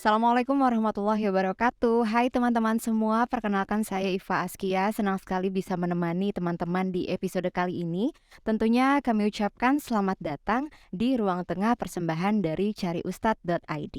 Assalamualaikum warahmatullahi wabarakatuh. Hai teman-teman semua, perkenalkan saya Iva Askia. Senang sekali bisa menemani teman-teman di episode kali ini. Tentunya kami ucapkan selamat datang di ruang tengah persembahan dari cariustad.id.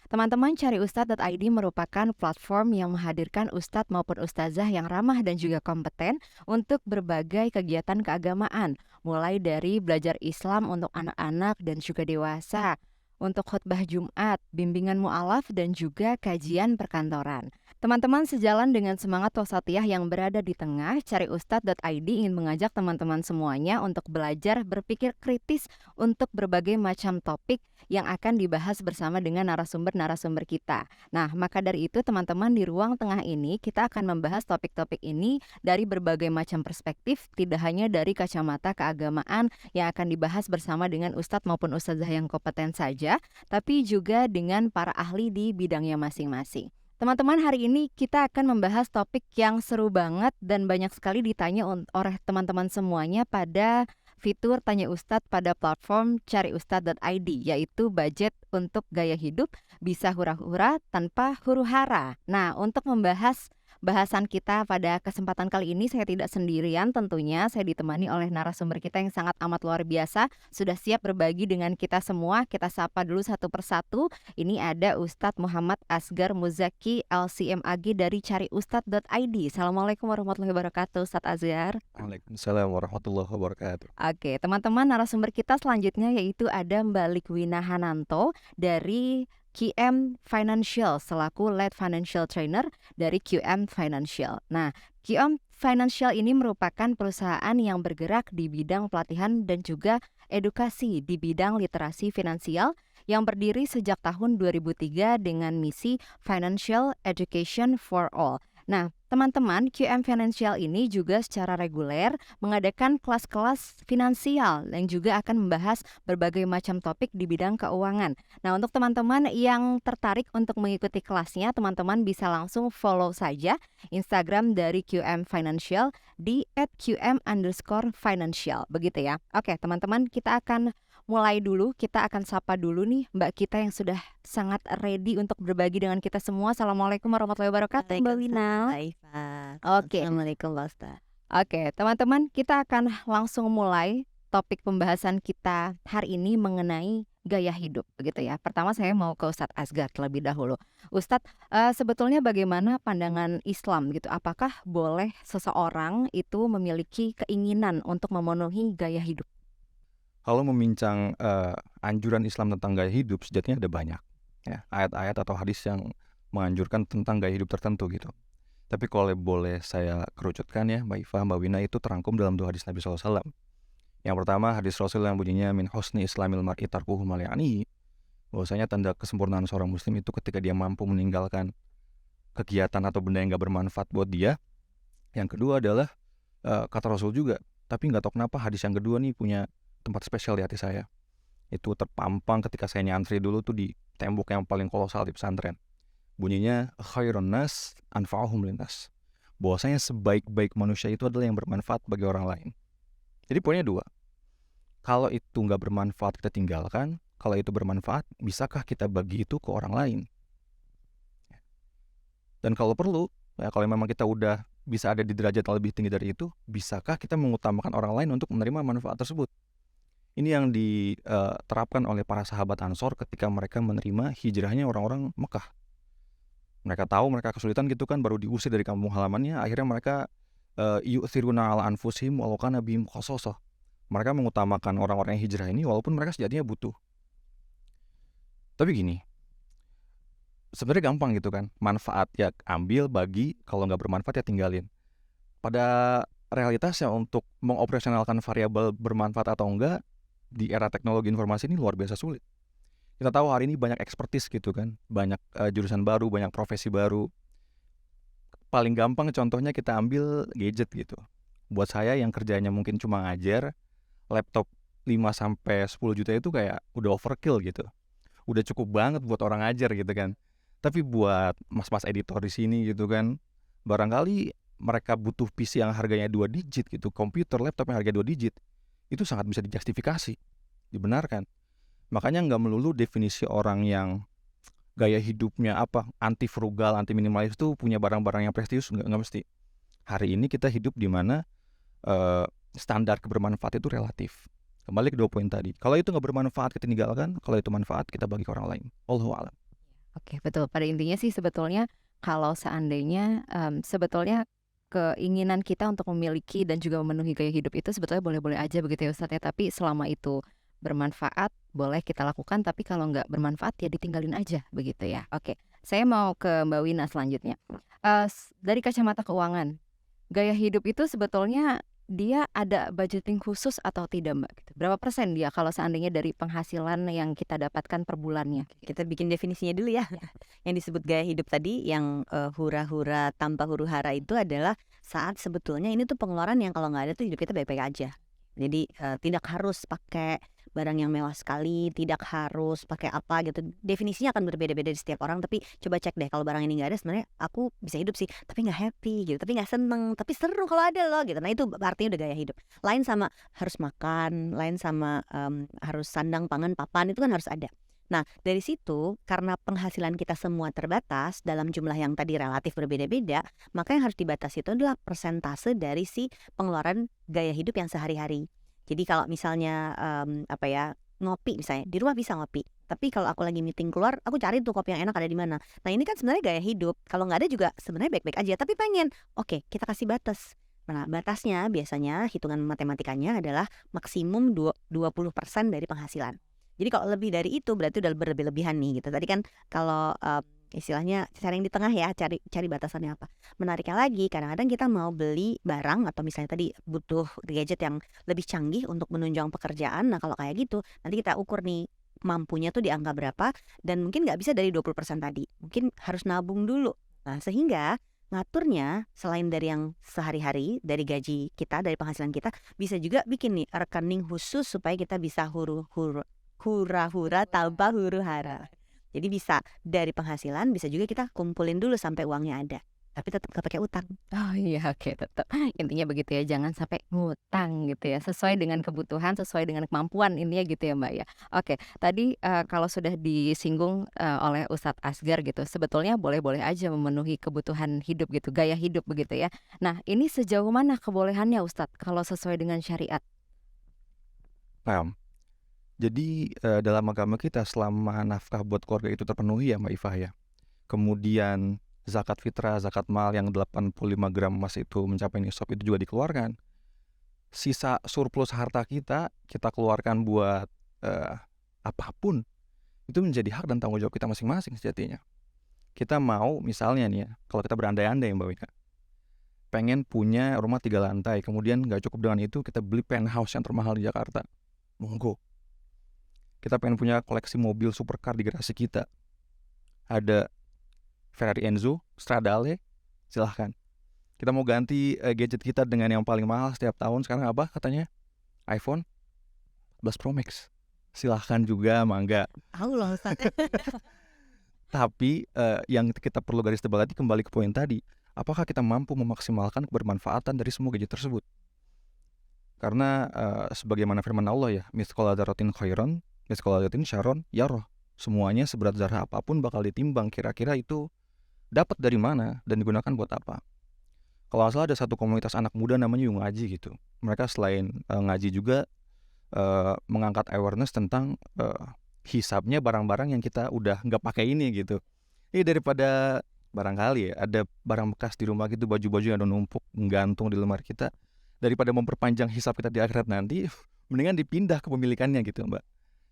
Teman-teman, cariustad.id merupakan platform yang menghadirkan ustadz maupun ustazah yang ramah dan juga kompeten untuk berbagai kegiatan keagamaan, mulai dari belajar Islam untuk anak-anak dan juga dewasa, untuk khutbah Jumat, bimbingan mu'alaf, dan juga kajian perkantoran. Teman-teman, sejalan dengan semangat wasatiyah yang berada di tengah, cariustad.id ingin mengajak teman-teman semuanya untuk belajar berpikir kritis untuk berbagai macam topik yang akan dibahas bersama dengan narasumber-narasumber kita. Nah, maka dari itu teman-teman, di ruang tengah ini kita akan membahas topik-topik ini dari berbagai macam perspektif, tidak hanya dari kacamata keagamaan yang akan dibahas bersama dengan ustadz maupun ustazah yang kompeten saja, tapi juga dengan para ahli di bidangnya masing-masing. Teman-teman, hari ini kita akan membahas topik yang seru banget dan banyak sekali ditanya oleh teman-teman semuanya pada fitur Tanya Ustadz pada platform cariustad.id, yaitu budget untuk gaya hidup bisa hura-hura tanpa huru-hara. Nah, untuk membahas bahasan kita pada kesempatan kali ini, saya tidak sendirian tentunya. Saya ditemani oleh narasumber kita yang sangat amat luar biasa. Sudah siap berbagi dengan kita semua. Kita sapa dulu satu persatu. Ini ada Ustadz Muhammad Asgar Muzaki, LCMAG dari cariustad.id. Assalamualaikum warahmatullahi wabarakatuh, Ustadz Asgar. Waalaikumsalam warahmatullahi wabarakatuh. Oke, teman-teman, narasumber kita selanjutnya yaitu ada Mbak Likwina Hananto dari QM Financial selaku Lead Financial Trainer dari QM Financial. Nah, QM Financial ini merupakan perusahaan yang bergerak di bidang pelatihan dan juga edukasi di bidang literasi finansial yang berdiri sejak tahun 2003 dengan misi Financial Education for All. Nah, teman-teman, QM Financial ini juga secara reguler mengadakan kelas-kelas finansial yang juga akan membahas berbagai macam topik di bidang keuangan. Nah, untuk teman-teman yang tertarik untuk mengikuti kelasnya, teman-teman bisa langsung follow saja Instagram dari QM Financial di @qm_financial. Begitu ya. Oke, teman-teman, kita akan mulai dulu. Kita akan sapa dulu nih Mbak kita yang sudah sangat ready untuk berbagi dengan kita semua. Assalamualaikum warahmatullahi wabarakatuh, Mbak Wina. Oke. Assalamualaikum Pak Ustaz. Oke, teman-teman, kita akan langsung mulai topik pembahasan kita hari ini mengenai gaya hidup, begitu ya. Pertama saya mau ke Ustadz Asgar terlebih dahulu. Ustadz, sebetulnya bagaimana pandangan Islam gitu? Apakah boleh seseorang itu memiliki keinginan untuk memenuhi gaya hidup? Kalau memincang anjuran Islam tentang gaya hidup, sejatinya ada banyak ya, ayat-ayat atau hadis yang menganjurkan tentang gaya hidup tertentu gitu. Tapi kalau boleh saya kerucutkan ya, Mbak Iva, Mbak Wina, itu terangkum dalam dua hadis Nabi SAW. Yang pertama, hadis Rasul yang bunyinya min husni islamil mar'i tarkuhu ma la ya'nihi, bahwasanya tanda kesempurnaan seorang muslim itu ketika dia mampu meninggalkan kegiatan atau benda yang gak bermanfaat buat dia. Yang kedua adalah kata Rasul juga, tapi gak tahu kenapa hadis yang kedua nih punya tempat spesial di hati saya. Itu terpampang ketika saya nyantri dulu tuh di tembok yang paling kolosal di pesantren. Bunyinya khairun nas anfa'uhum linnas, bahwasanya sebaik-baik manusia itu adalah yang bermanfaat bagi orang lain. Jadi poinnya dua, kalau itu gak bermanfaat kita tinggalkan, kalau itu bermanfaat bisakah kita bagi itu ke orang lain. Dan kalau perlu ya, kalau memang kita udah bisa ada di derajat yang lebih tinggi dari itu, bisakah kita mengutamakan orang lain untuk menerima manfaat tersebut. Ini yang diterapkan oleh para sahabat Ansor ketika mereka menerima hijrahnya orang-orang Mekah. Mereka tahu mereka kesulitan gitu kan, baru diusir dari kampung halamannya. Akhirnya mereka yu'thiruna ala anfusihim walau kana bihim khasasah. Mereka mengutamakan orang-orang yang hijrah ini walaupun mereka sejatinya butuh. Tapi gini, sebenarnya gampang gitu kan, manfaat ya ambil, bagi, kalau nggak bermanfaat ya tinggalin. Pada realitasnya untuk mengoperasionalkan variabel bermanfaat atau enggak di era teknologi informasi ini luar biasa sulit. Kita tahu hari ini banyak expertise gitu kan, banyak jurusan baru, banyak profesi baru. Paling gampang contohnya kita ambil gadget gitu. Buat saya yang kerjanya mungkin cuma ngajar, laptop 5-10 juta itu kayak udah overkill gitu. Udah cukup banget buat orang ngajar gitu kan. Tapi buat mas-mas editor di sini gitu kan, barangkali mereka butuh PC yang harganya 2 digit gitu, komputer, laptop yang harganya 2 digit. Itu sangat bisa dijustifikasi, dibenarkan. Makanya nggak melulu definisi orang yang gaya hidupnya apa, anti frugal, anti minimalis tuh punya barang-barang yang prestisius, nggak mesti. Hari ini kita hidup di mana standar kebermanfaat itu relatif. Kembali ke 2 poin tadi. Kalau itu nggak bermanfaat kita tinggalkan, kalau itu manfaat kita bagi ke orang lain. Wallahu a'lam. Oke, betul. Pada intinya sih sebetulnya kalau seandainya, sebetulnya keinginan kita untuk memiliki dan juga memenuhi gaya hidup itu sebetulnya boleh-boleh aja begitu ya Ustadz ya, tapi selama itu bermanfaat boleh kita lakukan, tapi kalau nggak bermanfaat ya ditinggalin aja begitu ya. Oke, saya mau ke Mbak Wina selanjutnya. Dari kacamata keuangan, gaya hidup itu sebetulnya dia ada budgeting khusus atau tidak Mbak? Gitu. Berapa persen dia kalau seandainya dari penghasilan yang kita dapatkan per bulannya? Kita bikin definisinya dulu ya. Yang disebut gaya hidup tadi yang hura-hura tanpa huru-hara itu adalah saat sebetulnya ini tuh pengeluaran yang kalau nggak ada tuh hidup kita baik-baik aja. Jadi tidak harus pakai barang yang mewah sekali, tidak harus pakai apa gitu. Definisinya akan berbeda-beda di setiap orang, tapi coba cek deh kalau barang ini nggak ada sebenarnya aku bisa hidup sih, tapi nggak happy gitu, tapi nggak seneng, tapi seru kalau ada loh gitu. Nah itu artinya udah gaya hidup. Lain sama harus makan, lain sama harus sandang pangan papan itu kan harus ada. Nah dari situ karena penghasilan kita semua terbatas dalam jumlah yang tadi relatif berbeda-beda, maka yang harus dibatasi itu adalah persentase dari si pengeluaran gaya hidup yang sehari-hari. Jadi kalau misalnya ngopi misalnya di rumah bisa ngopi, tapi kalau aku lagi meeting keluar aku cari tuh kopi yang enak ada di mana. Nah ini kan sebenarnya gaya hidup, kalau nggak ada juga sebenarnya baik-baik aja, tapi pengen oke kita kasih batas. Nah batasnya biasanya hitungan matematikanya adalah maksimum 20% dari penghasilan. Jadi kalau lebih dari itu berarti udah berlebihan nih gitu. Tadi kan kalau istilahnya cari yang di tengah ya, cari batasannya apa. Menariknya lagi, kadang-kadang kita mau beli barang atau misalnya tadi butuh gadget yang lebih canggih untuk menunjang pekerjaan. Nah kalau kayak gitu, nanti kita ukur nih mampunya tuh di angka berapa, dan mungkin nggak bisa dari 20% tadi. Mungkin harus nabung dulu. Nah sehingga ngaturnya selain dari yang sehari-hari, dari gaji kita, dari penghasilan kita, bisa juga bikin nih rekening khusus supaya kita bisa hura-hura tanpa huru-hara. Jadi bisa dari penghasilan, bisa juga kita kumpulin dulu sampai uangnya ada. Tapi tetap gak pakai utang. Oh iya, oke, tetap intinya begitu ya, jangan sampai ngutang gitu ya, sesuai dengan kebutuhan, sesuai dengan kemampuan intinya gitu ya Mbak ya. Oke, tadi kalau sudah disinggung oleh Ustadz Asgar gitu, sebetulnya boleh-boleh aja memenuhi kebutuhan hidup gitu, gaya hidup begitu ya. Nah ini sejauh mana kebolehannya Ustadz kalau sesuai dengan syariat? Paham. Jadi dalam agama kita selama nafkah buat keluarga itu terpenuhi ya Mbak Ifah ya. Kemudian zakat fitrah, zakat mal yang 85 gram emas itu mencapai nisab itu juga dikeluarkan. Sisa surplus harta kita keluarkan buat apapun. Itu menjadi hak dan tanggung jawab kita masing-masing sejatinya. Kita mau misalnya nih ya, kalau kita berandai-andai Mbak Wika, pengen punya rumah 3 lantai, kemudian gak cukup dengan itu kita beli penthouse yang termahal di Jakarta. Monggo. Kita pengen punya koleksi mobil supercar di garasi kita. Ada Ferrari Enzo, Stradale, silahkan. Kita mau ganti gadget kita dengan yang paling mahal setiap tahun. Sekarang apa katanya? iPhone 14 Pro Max. Silahkan juga, mangga. Allah Ustaz. Tapi yang kita perlu garis tebal tadi kembali ke poin tadi. Apakah kita mampu memaksimalkan kebermanfaatan dari semua gadget tersebut? Karena sebagaimana firman Allah ya, mithqala dzarratin khairan mithqala dzarratin syarron yarah. Semuanya seberat zarah apapun bakal ditimbang kira-kira itu dapat dari mana dan digunakan buat apa. Kalau nggak salah ada satu komunitas anak muda namanya Yung Ngaji gitu. Mereka selain ngaji juga mengangkat awareness tentang hisabnya barang-barang yang kita udah nggak pakai ini gitu. Ini daripada barangkali ya ada barang bekas di rumah gitu, baju-baju yang udah numpuk menggantung di lemari kita, daripada memperpanjang hisab kita di akhirat nanti, mendingan dipindah kepemilikannya gitu Mbak.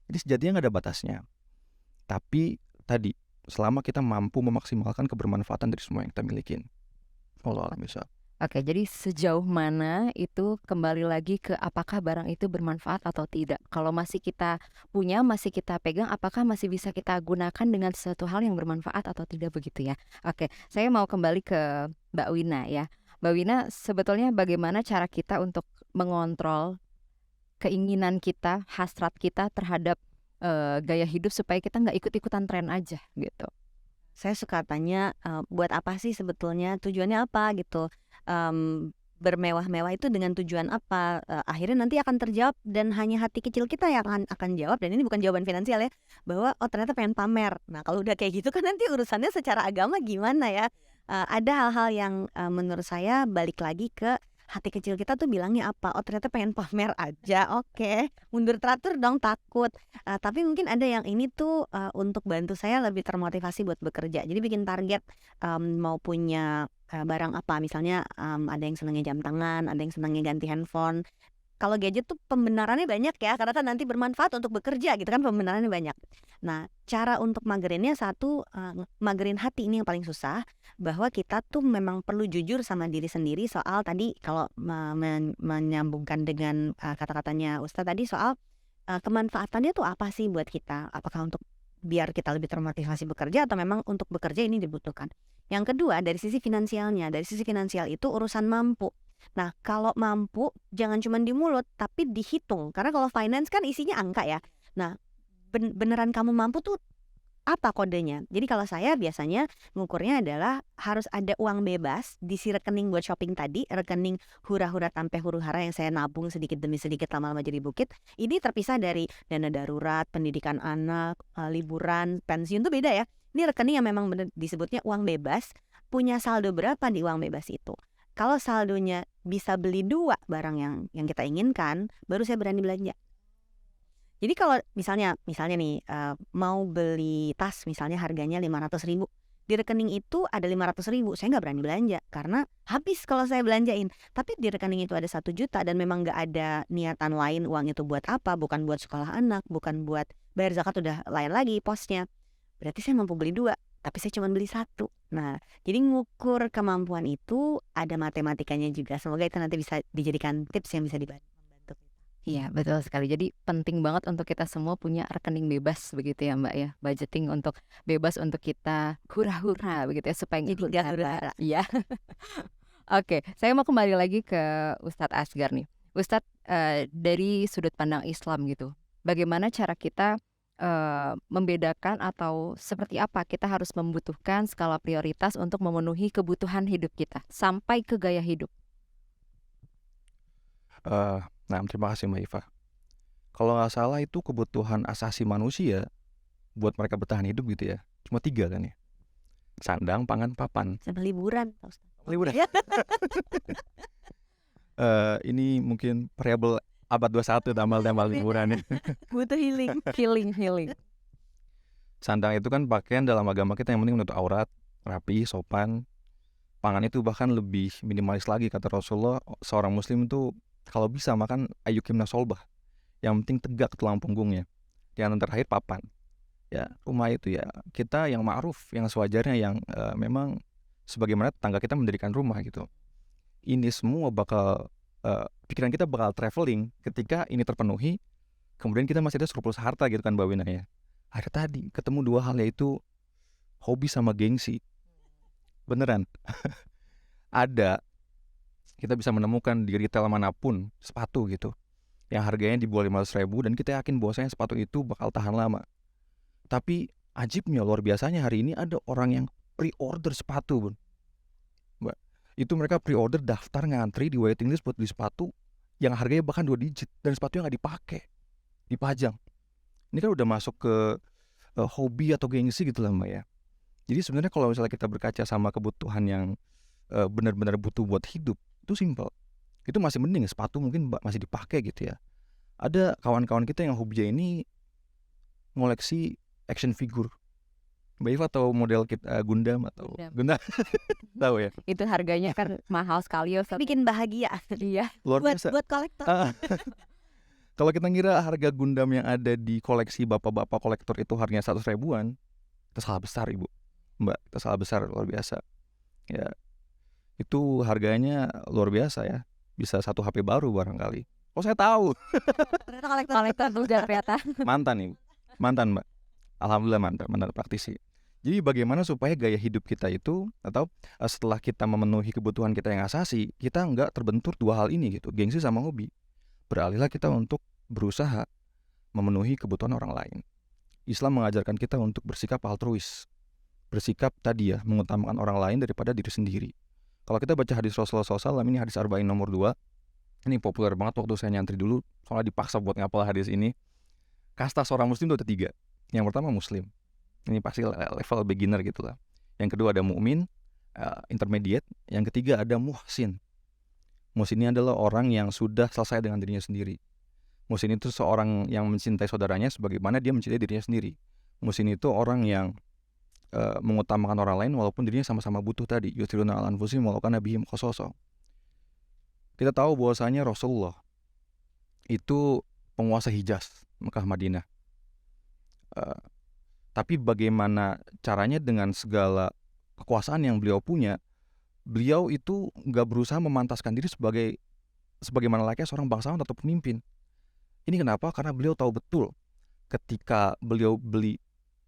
Jadi sejatinya nggak ada batasnya. Tapi tadi selama kita mampu memaksimalkan kebermanfaatan dari semua yang kita miliki. Allah alam bisa. Oke, jadi sejauh mana itu kembali lagi ke apakah barang itu bermanfaat atau tidak. Kalau masih kita punya, masih kita pegang, apakah masih bisa kita gunakan dengan sesuatu hal yang bermanfaat atau tidak begitu ya. Oke, saya mau kembali ke Mbak Wina ya. Mbak Wina, sebetulnya bagaimana cara kita untuk mengontrol keinginan kita, hasrat kita terhadap gaya hidup supaya kita nggak ikut-ikutan tren aja gitu. Saya suka tanya buat apa sih sebetulnya, tujuannya apa gitu. bermewah-mewah itu dengan tujuan apa? Akhirnya nanti akan terjawab dan hanya hati kecil kita yang akan jawab, dan ini bukan jawaban finansial ya, bahwa oh ternyata pengen pamer. Nah, kalau udah kayak gitu kan nanti urusannya secara agama gimana ya? Ada hal-hal yang menurut saya balik lagi ke hati kecil kita tuh bilangnya apa? Oh ternyata pengen pamer aja. Oke, mundur teratur dong, takut. Tapi mungkin ada yang ini tuh untuk bantu saya lebih termotivasi buat bekerja. Jadi bikin target mau punya barang apa, misalnya ada yang senangnya jam tangan, ada yang senangnya ganti handphone. Kalau gadget tuh pembenarannya banyak ya, karena kan nanti bermanfaat untuk bekerja gitu kan, pembenarannya banyak. Nah, cara untuk magerinnya satu, magerin hati ini yang paling susah, bahwa kita tuh memang perlu jujur sama diri sendiri soal tadi kalau menyambungkan dengan kata-katanya Ustadz tadi soal kemanfaatannya tuh apa sih buat kita? Apakah untuk biar kita lebih termotivasi bekerja atau memang untuk bekerja ini dibutuhkan? Yang kedua dari sisi finansialnya, dari sisi finansial itu urusan mampu. Nah, kalau mampu jangan cuma di mulut tapi dihitung. Karena kalau finance kan isinya angka ya. Nah, beneran kamu mampu tuh apa kodenya? Jadi kalau saya biasanya ngukurnya adalah harus ada uang bebas di si rekening buat shopping tadi, rekening hura-hura tampe huru-hara yang saya nabung sedikit demi sedikit lama-lama jadi bukit. Ini terpisah dari dana darurat, pendidikan anak, liburan, pensiun tuh beda ya. Ini rekening yang memang bener disebutnya uang bebas, punya saldo berapa di uang bebas itu. Kalau saldonya bisa beli 2 barang yang kita inginkan, baru saya berani belanja. Jadi kalau misalnya nih mau beli tas misalnya harganya 500.000, di rekening itu ada 500.000, saya nggak berani belanja karena habis kalau saya belanjain. Tapi di rekening itu ada 1 juta dan memang nggak ada niatan lain uang itu buat apa, bukan buat sekolah anak, bukan buat bayar zakat, udah lain lagi posnya. Berarti saya mampu beli 2, tapi saya cuma beli 1. Nah, jadi ngukur kemampuan itu ada matematikanya juga. Semoga itu nanti bisa dijadikan tips yang bisa membantu. Iya, betul sekali. Jadi penting banget untuk kita semua punya rekening bebas begitu ya, Mbak ya. Budgeting untuk bebas untuk kita hura-hura begitu ya supaya Jadi ngikut nggak kata. hura-hura. Iya. Oke, saya mau kembali lagi ke Ustadz Asgar nih. Ustadz, dari sudut pandang Islam gitu, bagaimana cara kita membedakan atau seperti apa kita harus membutuhkan skala prioritas untuk memenuhi kebutuhan hidup kita sampai ke gaya hidup? Nah, terima kasih Mbak Iva. Kalau nggak salah itu kebutuhan asasi manusia buat mereka bertahan hidup gitu ya. Cuma 3 kan ya. Sandang, pangan, papan. Sama liburan, Pak Ustadz. Liburan. Ini mungkin variabel abad 21 tambal-tambal liburannya. Butuh healing. Healing. Sandang itu kan pakaian dalam agama kita yang penting menutup aurat, rapi, sopan. Pangan itu bahkan lebih minimalis lagi, kata Rasulullah, seorang muslim itu kalau bisa makan ayyukimna solbah, yang penting tegak tulang punggungnya. Yang terakhir papan. Ya, rumah itu ya kita yang ma'ruf, yang sewajarnya, yang memang sebagaimana tetangga kita mendirikan rumah gitu. Ini semua bakal pikiran kita bakal traveling ketika ini terpenuhi. Kemudian kita masih ada surplus harta gitu kan Mbak Wina ya. Ada tadi ketemu 2 hal, yaitu hobi sama gengsi. Beneran. Ada, kita bisa menemukan di retail manapun sepatu gitu yang harganya di bawah 500.000 dan kita yakin bahwasanya sepatu itu bakal tahan lama. Tapi ajibnya, luar biasanya, hari ini ada orang yang pre-order sepatu, Bun. Mbak, itu mereka pre-order, daftar, ngantri di waiting list buat beli sepatu yang harganya bahkan 2 digit dan sepatunya nggak dipakai, dipajang. Ini kan udah masuk ke hobi atau gengsi gitu lah Mbak ya. Jadi sebenarnya kalau misalnya kita berkaca sama kebutuhan yang benar-benar butuh buat hidup, itu simpel. Itu masih mending, sepatu mungkin masih dipakai gitu ya. Ada kawan-kawan kita yang hobinya ini ngoleksi action figure. Mbak Iva tahu model Gundam atau Gundam? Tahu ya? Itu harganya kan mahal sekali ya, Ustadz. Bikin bahagia. Iya. Luar biasa. Buat kolektor. Kalau kita ngira harga Gundam yang ada di koleksi bapak-bapak kolektor itu harganya 100 ribuan, kita salah besar Ibu. Mbak, kita salah besar, luar biasa. Ya, itu harganya luar biasa ya. Bisa 1 HP baru barangkali. Oh saya tahu. Ternyata kolektor. Kolektor tuh ternyata. Mantan Ibu. Mantan Mbak. Alhamdulillah mantan praktisi. Jadi bagaimana supaya gaya hidup kita itu, atau setelah kita memenuhi kebutuhan kita yang asasi, kita nggak terbentur 2 hal ini gitu, gengsi sama hobi. Beralihlah kita untuk berusaha memenuhi kebutuhan orang lain. Islam mengajarkan kita untuk bersikap altruis. Bersikap tadi ya, mengutamakan orang lain daripada diri sendiri. Kalau kita baca hadis Rasulullah SAW, ini hadis Arba'in nomor 2. Ini populer banget waktu saya nyantri dulu, soalnya dipaksa buat ngapal hadis ini. Kasta seorang muslim itu ada 3. Yang pertama muslim. Ini pasti level beginner gitu lah. Yang kedua ada mukmin, intermediate. Yang ketiga ada muhsin. Muhsin ini adalah orang yang sudah selesai dengan dirinya sendiri. Muhsin itu seorang yang mencintai saudaranya sebagaimana dia mencintai dirinya sendiri. Muhsin itu orang yang mengutamakan orang lain walaupun dirinya sama-sama butuh tadi. Yusiruna ala anfusihim walau kana bihim khasasah. Kita tahu bahwasanya Rasulullah itu penguasa Hijaz, Mekah, Madinah. Tapi bagaimana caranya dengan segala kekuasaan yang beliau punya, beliau itu nggak berusaha memantaskan diri sebagaimana layaknya seorang bangsawan atau pemimpin. Ini kenapa? Karena beliau tahu betul ketika beliau beli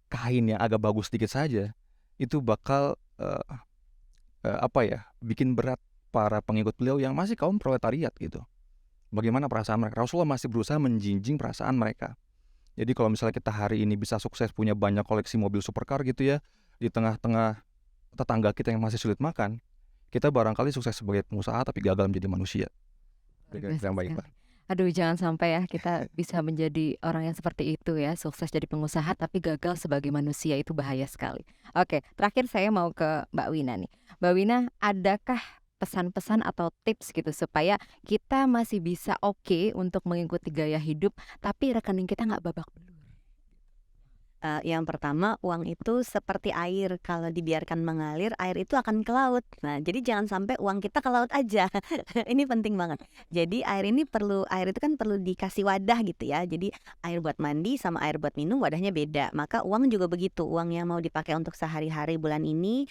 kain yang agak bagus sedikit saja, itu bakal bikin berat para pengikut beliau yang masih kaum proletariat gitu. Bagaimana perasaan mereka? Rasulullah masih berusaha menjinjing perasaan mereka. Jadi kalau misalnya kita hari ini bisa sukses punya banyak koleksi mobil supercar gitu ya, di tengah-tengah tetangga kita yang masih sulit makan, kita barangkali sukses sebagai pengusaha tapi gagal menjadi manusia. Yang baik, Pak. Aduh, jangan sampai ya kita bisa menjadi orang yang seperti itu ya, sukses jadi pengusaha tapi gagal sebagai manusia, itu bahaya sekali. Oke, terakhir saya mau ke Mbak Wina nih. Mbak Wina, adakah pesan-pesan atau tips gitu supaya kita masih bisa oke untuk mengikuti gaya hidup tapi rekening kita nggak babak belur? Yang pertama, uang itu seperti air, kalau dibiarkan mengalir, air itu akan ke laut. Nah, jadi jangan sampai uang kita ke laut aja. Ini penting banget. Jadi air itu kan perlu dikasih wadah gitu ya. Jadi air buat mandi sama air buat minum wadahnya beda. Maka uang juga begitu. Uang yang mau dipakai untuk sehari-hari bulan ini,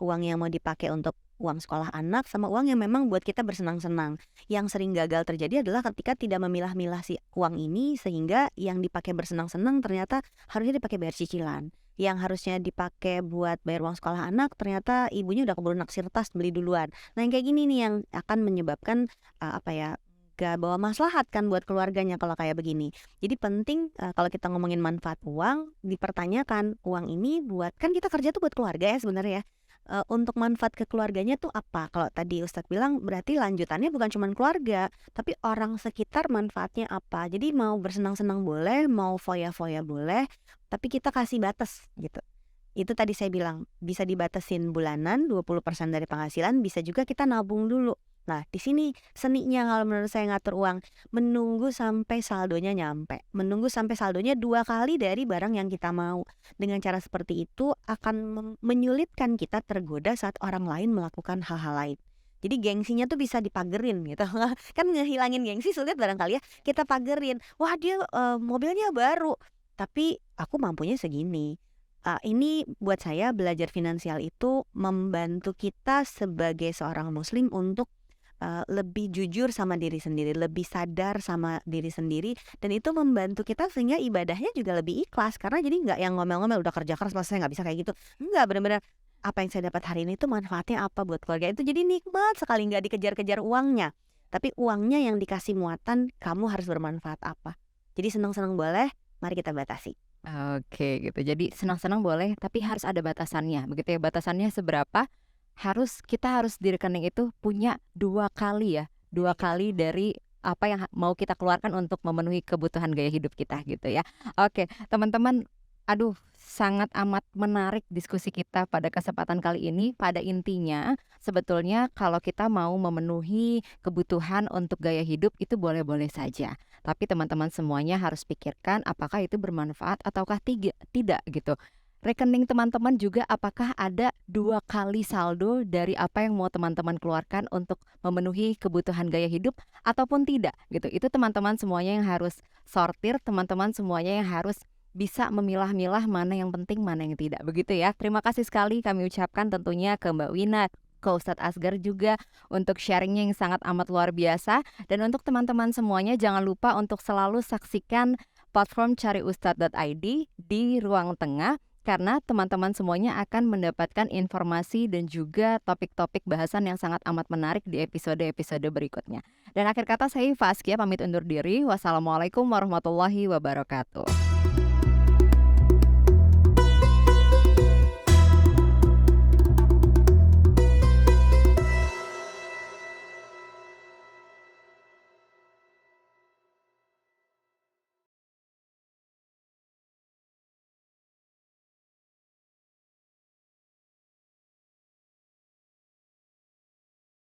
uang yang mau dipakai untuk uang sekolah anak, sama uang yang memang buat kita bersenang-senang. Yang sering gagal terjadi adalah ketika tidak memilah-milah si uang ini, sehingga yang dipakai bersenang-senang ternyata harusnya dipakai bayar cicilan. Yang harusnya dipakai buat bayar uang sekolah anak, ternyata ibunya udah keburu naksir tas beli duluan. Nah, yang kayak gini nih yang akan menyebabkan gak bawa maslahat kan buat keluarganya kalau kayak begini. Jadi penting kalau kita ngomongin manfaat uang, dipertanyakan uang ini buat, kan kita kerja tuh buat keluarga ya sebenarnya ya. Untuk manfaat ke keluarganya tuh apa? Kalau tadi Ustadz bilang berarti lanjutannya bukan cuma keluarga, tapi orang sekitar manfaatnya apa. Jadi mau bersenang-senang boleh, mau foya-foya boleh, tapi kita kasih batas gitu. Itu tadi saya bilang, bisa dibatasin bulanan 20% dari penghasilan, bisa juga kita nabung dulu. Nah, di sini seninya kalau menurut saya ngatur uang, menunggu sampai saldonya nyampe. Menunggu sampai saldonya 2 kali dari barang yang kita mau. Dengan cara seperti itu akan menyulitkan kita tergoda saat orang lain melakukan hal-hal lain. Jadi gengsinya tuh bisa dipagerin gitu. Kan ngehilangin gengsi sulit barangkali ya. Kita pagerin. Wah, dia mobilnya baru, tapi aku mampunya segini. Ini buat saya belajar finansial itu membantu kita sebagai seorang muslim untuk lebih jujur sama diri sendiri, lebih sadar sama diri sendiri, dan itu membantu kita sehingga ibadahnya juga lebih ikhlas. Karena jadi nggak yang ngomel-ngomel udah kerja keras masa saya nggak bisa kayak gitu. Enggak, benar-benar apa yang saya dapat hari ini tuh manfaatnya apa buat keluarga, itu jadi nikmat sekali, nggak dikejar-kejar uangnya, tapi uangnya yang dikasih muatan kamu harus bermanfaat apa. Jadi senang-senang boleh, mari kita batasi. Oke gitu. Jadi senang-senang boleh tapi harus ada batasannya. Begitu ya, batasannya seberapa? Kita harus di rekening itu punya 2 kali ya. 2 kali dari apa yang mau kita keluarkan untuk memenuhi kebutuhan gaya hidup kita gitu ya. Oke, teman-teman, aduh sangat amat menarik diskusi kita pada kesempatan kali ini. Pada intinya sebetulnya kalau kita mau memenuhi kebutuhan untuk gaya hidup itu boleh-boleh saja. Tapi teman-teman semuanya harus pikirkan apakah itu bermanfaat ataukah tidak gitu. Rekening teman-teman juga apakah ada 2 kali saldo dari apa yang mau teman-teman keluarkan untuk memenuhi kebutuhan gaya hidup ataupun tidak gitu. Itu teman-teman semuanya yang harus sortir, teman-teman semuanya yang harus bisa memilah-milah mana yang penting, mana yang tidak. Begitu ya. Terima kasih sekali kami ucapkan tentunya ke Mbak Wina, ke Ustadz Asgar juga untuk sharingnya yang sangat amat luar biasa. Dan untuk teman-teman semuanya jangan lupa untuk selalu saksikan platform cariustadz.id di ruang tengah, karena teman-teman semuanya akan mendapatkan informasi dan juga topik-topik bahasan yang sangat amat menarik di episode-episode berikutnya. Dan akhir kata saya Iva Askia pamit undur diri. Wassalamualaikum warahmatullahi wabarakatuh.